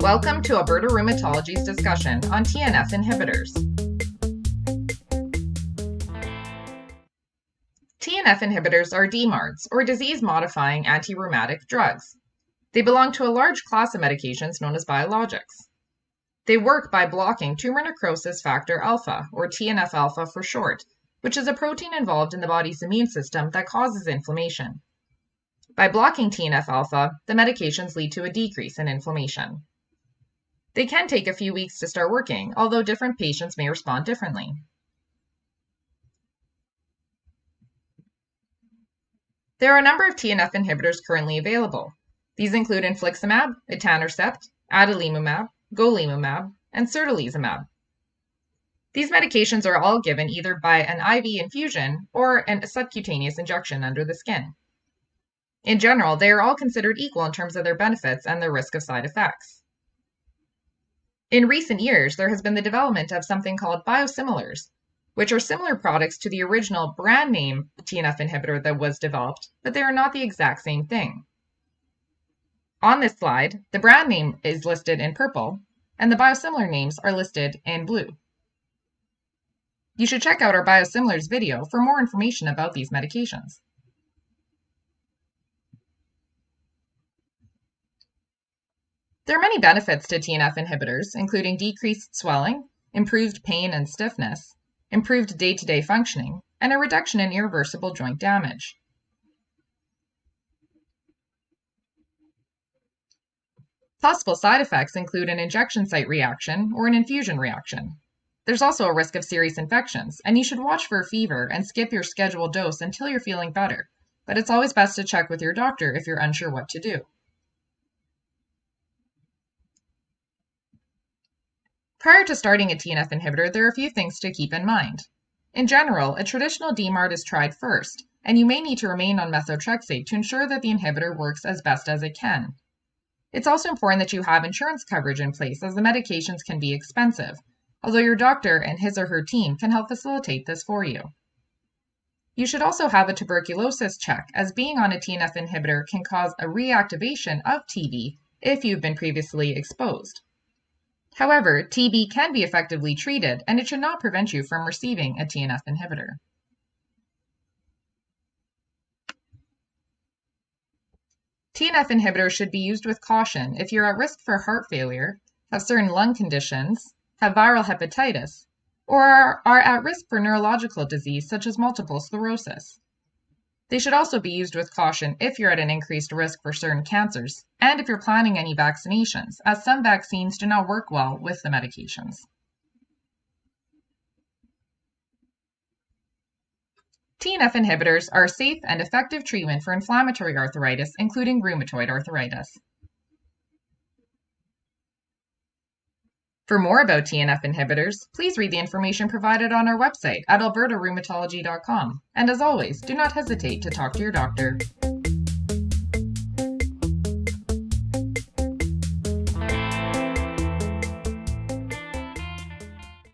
Welcome to Alberta Rheumatology's discussion on TNF inhibitors. TNF inhibitors are DMARDs, or disease-modifying anti-rheumatic drugs. They belong to a large class of medications known as biologics. They work by blocking tumor necrosis factor alpha, or TNF-alpha for short, which is a protein involved in the body's immune system that causes inflammation. By blocking TNF-alpha, the medications lead to a decrease in inflammation. They can take a few weeks to start working, although different patients may respond differently. There are a number of TNF inhibitors currently available. These include infliximab, etanercept, adalimumab, golimumab, and certolizumab. These medications are all given either by an IV infusion or a subcutaneous injection under the skin. In general, they are all considered equal in terms of their benefits and their risk of side effects. In recent years, there has been the development of something called biosimilars, which are similar products to the original brand name TNF inhibitor that was developed, but they are not the exact same thing. On this slide, the brand name is listed in purple, and the biosimilar names are listed in blue. You should check out our biosimilars video for more information about these medications. There are many benefits to TNF inhibitors, including decreased swelling, improved pain and stiffness, improved day-to-day functioning, and a reduction in irreversible joint damage. Possible side effects include an injection site reaction or an infusion reaction. There's also a risk of serious infections, and you should watch for a fever and skip your scheduled dose until you're feeling better, but it's always best to check with your doctor if you're unsure what to do. Prior to starting a TNF inhibitor, there are a few things to keep in mind. In general, a traditional DMARD is tried first, and you may need to remain on methotrexate to ensure that the inhibitor works as best as it can. It's also important that you have insurance coverage in place, as the medications can be expensive, although your doctor and his or her team can help facilitate this for you. You should also have a tuberculosis check, as being on a TNF inhibitor can cause a reactivation of TB if you've been previously exposed. However, TB can be effectively treated, and it should not prevent you from receiving a TNF inhibitor. TNF inhibitors should be used with caution if you're at risk for heart failure, have certain lung conditions, have viral hepatitis, or are at risk for neurological disease such as multiple sclerosis. They should also be used with caution if you're at an increased risk for certain cancers, and if you're planning any vaccinations, as some vaccines do not work well with the medications. TNF inhibitors are a safe and effective treatment for inflammatory arthritis, including rheumatoid arthritis. For more about TNF inhibitors, please read the information provided on our website at albertarheumatology.com. And as always, do not hesitate to talk to your doctor.